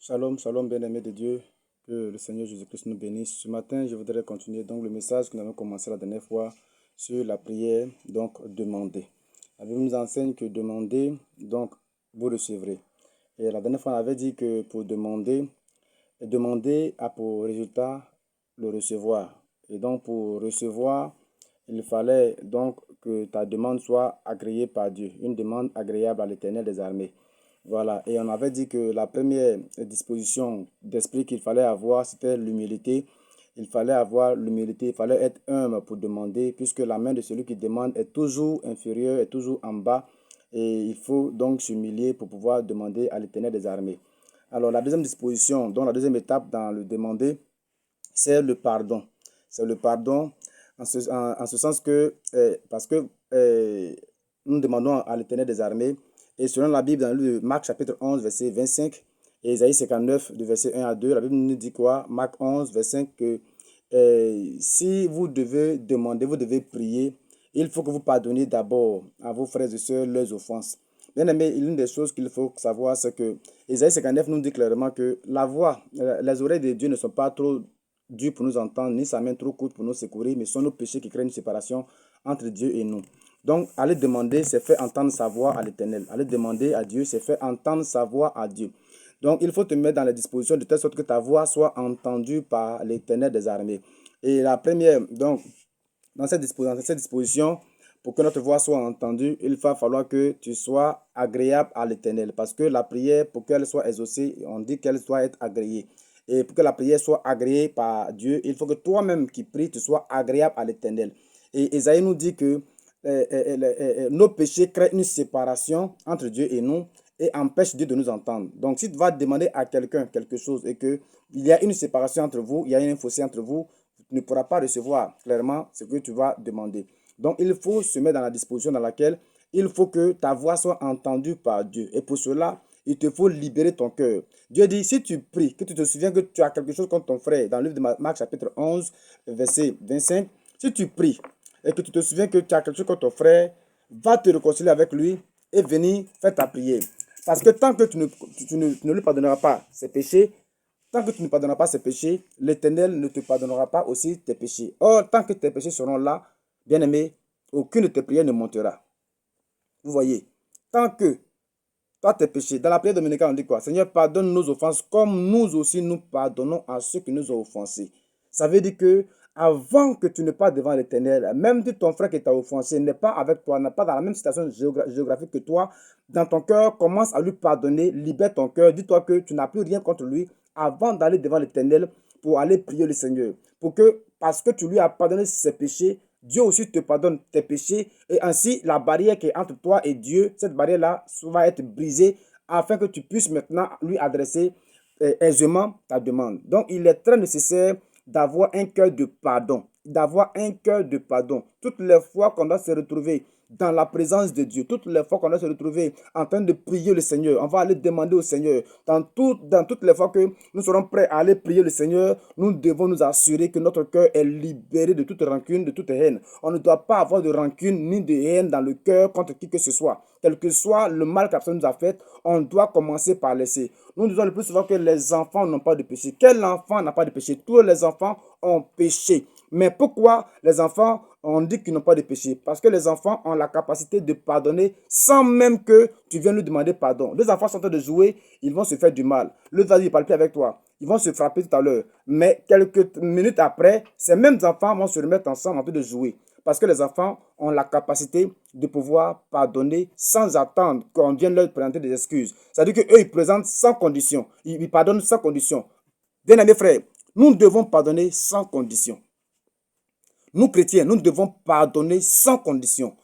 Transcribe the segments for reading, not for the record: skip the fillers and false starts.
Shalom, shalom, bien-aimé de Dieu. Que le Seigneur Jésus-Christ nous bénisse. Ce matin, je voudrais continuer donc le message que nous avons commencé la dernière fois sur la prière, donc demander. La Bible nous enseigne que demander, donc vous recevrez. Et la dernière fois, on avait dit que pour demander a pour résultat le recevoir. Et donc pour recevoir, il fallait donc que ta demande soit agréée par Dieu, une demande agréable à l'Éternel des armées. Voilà, et on avait dit que la première disposition d'esprit qu'il fallait avoir, c'était l'humilité. Il fallait avoir l'humilité, il fallait être humble pour demander, puisque la main de celui qui demande est toujours inférieure, est toujours en bas, et il faut donc s'humilier pour pouvoir demander à l'Éternel des armées. Alors la deuxième disposition, donc la deuxième étape dans le demander, c'est le pardon. C'est le pardon en ce sens que, parce que nous demandons à l'Éternel des armées, et selon la Bible, dans le Marc chapitre 11, verset 25, et Isaïe 59, du verset 1 à 2, la Bible nous dit quoi? Marc 11, verset 5, que si vous devez demander, vous devez prier, il faut que vous pardonniez d'abord à vos frères et sœurs leurs offenses. Bien aimé, l'une des choses qu'il faut savoir, c'est que Isaïe 59 nous dit clairement que la voix, les oreilles de Dieu ne sont pas trop dures pour nous entendre, ni sa main trop courte pour nous secourir, mais ce sont nos péchés qui créent une séparation entre Dieu et nous. Donc, aller demander, c'est faire entendre sa voix à l'Éternel. Aller demander à Dieu, c'est faire entendre sa voix à Dieu. Donc, il faut te mettre dans les dispositions de telle sorte que ta voix soit entendue par l'Éternel des armées. Et la première, donc, dans cette disposition, pour que notre voix soit entendue, il va falloir que tu sois agréable à l'Éternel. Parce que la prière, pour qu'elle soit exaucée, on dit qu'elle doit être agréée. Et pour que la prière soit agréée par Dieu, il faut que toi-même qui pries, tu sois agréable à l'Éternel. Et Esaïe nous dit que nos péchés créent une séparation entre Dieu et nous et empêchent Dieu de nous entendre. Donc, si tu vas demander à quelqu'un quelque chose et qu'il y a une séparation entre vous, il y a un fossé entre vous, tu ne pourras pas recevoir clairement ce que tu vas demander. Donc, il faut se mettre dans la disposition dans laquelle il faut que ta voix soit entendue par Dieu. Et pour cela, il te faut libérer ton cœur. Dieu dit, si tu pries, que tu te souviens que tu as quelque chose contre ton frère, dans le livre de Marc chapitre 11, verset 25, si tu pries et que tu te souviens que tu as quelque chose contre ton frère, va te réconcilier avec lui et venir faire ta prière. Parce que tant que tu ne lui pardonneras pas ses péchés, tant que tu ne pardonneras pas ses péchés, l'Éternel ne te pardonnera pas aussi tes péchés. Or, tant que tes péchés seront là, bien-aimé, aucune de tes prières ne montera. Vous voyez, tant que toi tes péchés, dans la prière dominicale, on dit quoi? Seigneur, pardonne nos offenses comme nous aussi nous pardonnons à ceux qui nous ont offensés. Ça veut dire que avant que tu ne partes devant l'Éternel, même si ton frère qui t'a offensé n'est pas avec toi, n'est pas dans la même situation géographique que toi, dans ton cœur, commence à lui pardonner, libère ton cœur, dis-toi que tu n'as plus rien contre lui avant d'aller devant l'Éternel pour aller prier le Seigneur. Pour que, parce que tu lui as pardonné ses péchés, Dieu aussi te pardonne tes péchés et ainsi la barrière qui est entre toi et Dieu, cette barrière-là va être brisée afin que tu puisses maintenant lui adresser aisément ta demande. Donc, il est très nécessaire d'avoir un cœur de pardon, d'avoir un cœur de pardon. Toutes les fois qu'on doit se retrouver dans la présence de Dieu, toutes les fois qu'on doit se retrouver en train de prier le Seigneur, on va aller demander au Seigneur. Dans toutes les fois que nous serons prêts à aller prier le Seigneur, nous devons nous assurer que notre cœur est libéré de toute rancune, de toute haine. On ne doit pas avoir de rancune ni de haine dans le cœur contre qui que ce soit. Quel que soit le mal que la personne nous a fait, on doit commencer par laisser. Nous disons le plus souvent que les enfants n'ont pas de péché. Quel enfant n'a pas de péché? Tous les enfants ont péché. Mais pourquoi les enfants, on dit qu'ils n'ont pas de péché? Parce que les enfants ont la capacité de pardonner sans même que tu viennes lui demander pardon. Les enfants sont en train de jouer, ils vont se faire du mal. Le vas-y, il parle plus avec toi. Ils vont se frapper tout à l'heure. Mais quelques minutes après, ces mêmes enfants vont se remettre ensemble en train de jouer. Parce que les enfants ont la capacité de pouvoir pardonner sans attendre qu'on vienne leur présenter des excuses. C'est-à-dire qu'eux, ils présentent sans condition. Ils pardonnent sans condition. Bien aimés frères, nous devons pardonner sans condition. Nous, chrétiens, nous devons pardonner sans condition.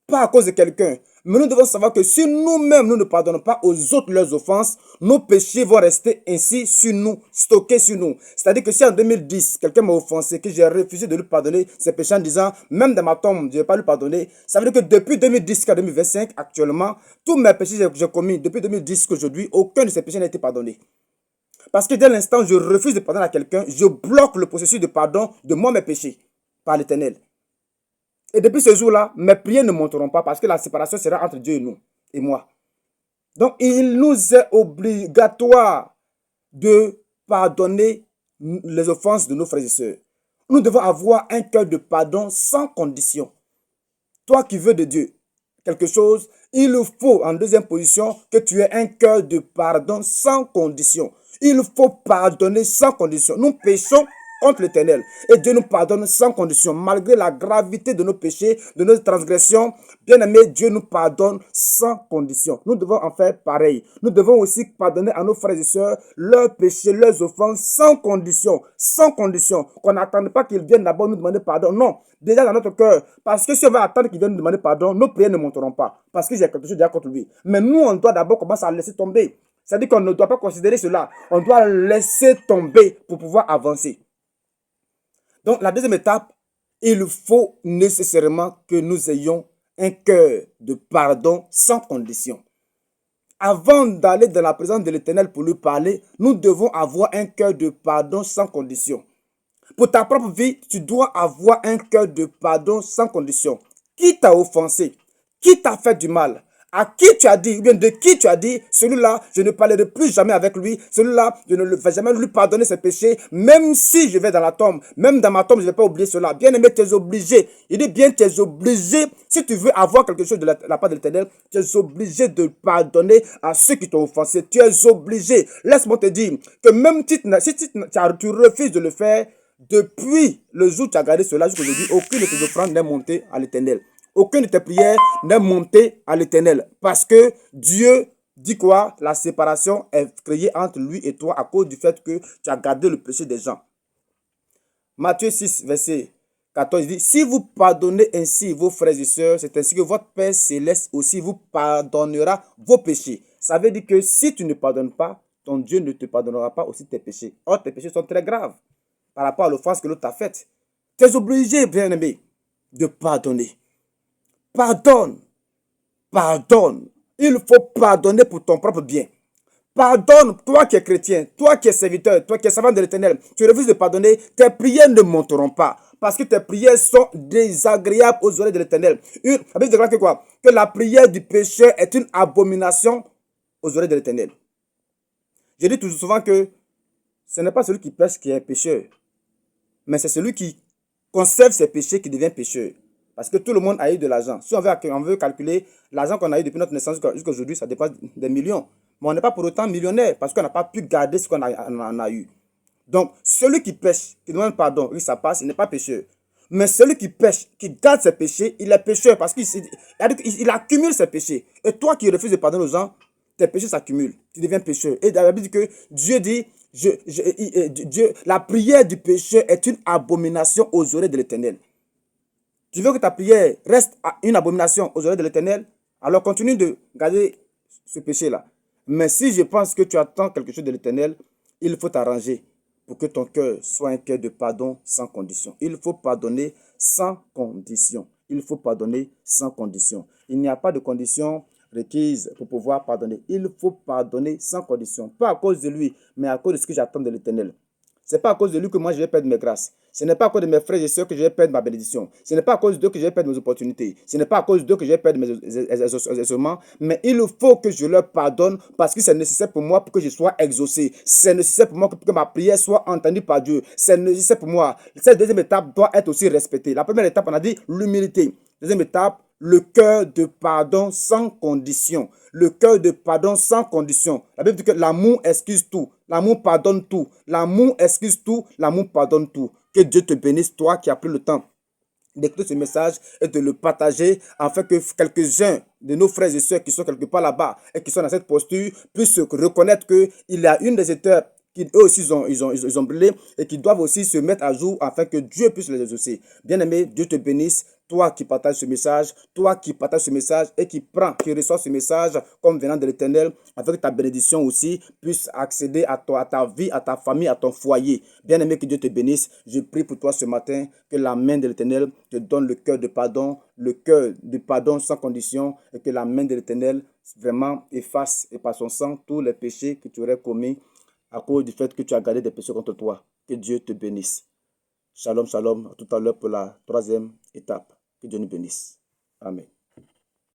Pas à cause de quelqu'un. Mais nous devons savoir que si nous-mêmes, nous ne pardonnons pas aux autres leurs offenses, nos péchés vont rester ainsi sur nous, stockés sur nous. C'est-à-dire que si en 2010, quelqu'un m'a offensé, que j'ai refusé de lui pardonner ses péchés en disant, même dans ma tombe, je ne vais pas lui pardonner, ça veut dire que depuis 2010 jusqu'à 2025, actuellement, tous mes péchés que j'ai commis depuis 2010 jusqu'à aujourd'hui, aucun de ces péchés n'a été pardonné. Parce que dès l'instant où je refuse de pardonner à quelqu'un, je bloque le processus de pardon de moi, mes péchés, par l'Éternel. Et depuis ce jour-là, mes prières ne monteront pas parce que la séparation sera entre Dieu et nous et moi. Donc, il nous est obligatoire de pardonner les offenses de nos frères et sœurs. Nous devons avoir un cœur de pardon sans condition. Toi qui veux de Dieu quelque chose, il faut en deuxième position que tu aies un cœur de pardon sans condition. Il faut pardonner sans condition. Nous péchons contre l'Éternel et Dieu nous pardonne sans condition. Malgré la gravité de nos péchés, de nos transgressions, bien-aimé, Dieu nous pardonne sans condition. Nous devons en faire pareil. Nous devons aussi pardonner à nos frères et sœurs leurs péchés, leurs offenses sans condition. Sans condition. Qu'on n'attende pas qu'ils viennent d'abord nous demander pardon. Non. Déjà dans notre cœur. Parce que si on va attendre qu'ils viennent nous demander pardon, nos prières ne monteront pas. Parce que j'ai quelque chose déjà contre lui. Mais nous, on doit d'abord commencer à laisser tomber. C'est-à-dire qu'on ne doit pas considérer cela. On doit laisser tomber pour pouvoir avancer. Donc, la deuxième étape, il faut nécessairement que nous ayons un cœur de pardon sans condition. Avant d'aller dans la présence de l'Éternel pour lui parler, nous devons avoir un cœur de pardon sans condition. Pour ta propre vie, tu dois avoir un cœur de pardon sans condition. Qui t'a offensé? Qui t'a fait du mal? À qui tu as dit, ou bien de qui tu as dit, celui-là, je ne parlerai plus jamais avec lui, celui-là, je ne vais jamais lui pardonner ses péchés, même si je vais dans la tombe, même dans ma tombe, je ne vais pas oublier cela. Bien aimé, tu es obligé. Il dit bien, tu es obligé, si tu veux avoir quelque chose de la part de l'Éternel, tu es obligé de pardonner à ceux qui t'ont offensé. Tu es obligé. Laisse-moi te dire que même si tu refuses de le faire, depuis le jour où tu as gardé cela jusqu'à aujourd'hui, aucune de tes offrandes n'est montée à l'Éternel. Aucune de tes prières n'est montée à l'Éternel. Parce que Dieu dit quoi? La séparation est créée entre lui et toi à cause du fait que tu as gardé le péché des gens. Matthieu 6, verset 14, il dit, si vous pardonnez ainsi vos frères et sœurs, c'est ainsi que votre Père céleste aussi vous pardonnera vos péchés. Ça veut dire que si tu ne pardonnes pas, ton Dieu ne te pardonnera pas aussi tes péchés. Or, tes péchés sont très graves par rapport à l'offense que l'autre t'a faite. Tu es obligé, bien-aimé, de pardonner. Pardonne. Pardonne. Il faut pardonner pour ton propre bien. Pardonne, toi qui es chrétien, toi qui es serviteur, toi qui es servant de l'Éternel. Tu refuses de pardonner, tes prières ne monteront pas. Parce que tes prières sont désagréables aux oreilles de l'Éternel. La Bible déclare que quoi? Que la prière du pécheur est une abomination aux oreilles de l'Éternel. Je dis toujours souvent que ce n'est pas celui qui pêche qui est pécheur, mais c'est celui qui conserve ses péchés qui devient pécheur. Parce que tout le monde a eu de l'argent. Si on veut calculer l'argent qu'on a eu depuis notre naissance jusqu'à aujourd'hui, ça dépasse des millions. Mais on n'est pas pour autant millionnaire parce qu'on n'a pas pu garder ce qu'on a eu. Donc, celui qui pêche, qui demande pardon, oui, ça passe, il n'est pas pécheur. Mais celui qui pêche, qui garde ses péchés, il est pécheur parce qu'il accumule ses péchés. Et toi qui refuses de pardonner aux gens, tes péchés s'accumulent. Tu deviens pécheur. Et la Bible dit que Dieu dit, la prière du pécheur est une abomination aux oreilles de l'Éternel. Tu veux que ta prière reste une abomination aux oreilles de l'Éternel? Alors continue de garder ce péché-là. Mais si je pense que tu attends quelque chose de l'Éternel, il faut t'arranger pour que ton cœur soit un cœur de pardon sans condition. Il faut pardonner sans condition. Il faut pardonner sans condition. Il n'y a pas de condition requise pour pouvoir pardonner. Il faut pardonner sans condition. Pas à cause de lui, mais à cause de ce que j'attends de l'Éternel. Ce n'est pas à cause de lui que moi je vais perdre mes grâces. Ce n'est pas à cause de mes frères et sœurs que je vais perdre ma bénédiction. Ce n'est pas à cause d'eux que je vais perdre mes opportunités. Ce n'est pas à cause d'eux que je vais perdre mes exaucements. Mais il faut que je leur pardonne parce que c'est nécessaire pour moi pour que je sois exaucé. C'est nécessaire pour moi pour que ma prière soit entendue par Dieu. C'est nécessaire pour moi. Cette deuxième étape doit être aussi respectée. La première étape, on a dit l'humilité. Deuxième étape, le cœur de pardon sans condition. Le cœur de pardon sans condition. La Bible dit que l'amour excuse tout. L'amour pardonne tout. L'amour excuse tout. L'amour pardonne tout. Que Dieu te bénisse, toi qui as pris le temps d'écouter ce message et de le partager afin que quelques-uns de nos frères et sœurs qui sont quelque part là-bas et qui sont dans cette posture puissent reconnaître qu'il y a une des étapes qui eux aussi ils ont brûlé et qui doivent aussi se mettre à jour afin que Dieu puisse les exaucer. Bien-aimé, Dieu te bénisse. Toi qui partages ce message, toi qui partages ce message et qui reçoit ce message comme venant de l'Éternel, afin que ta bénédiction aussi puisse accéder à toi, à ta vie, à ta famille, à ton foyer. Bien-aimé, que Dieu te bénisse. Je prie pour toi ce matin que la main de l'Éternel te donne le cœur de pardon sans condition et que la main de l'Éternel vraiment efface et par son sang tous les péchés que tu aurais commis à cause du fait que tu as gardé des péchés contre toi. Que Dieu te bénisse. Shalom, shalom. À tout à l'heure pour la troisième étape. Que Dieu nous bénisse. Amen.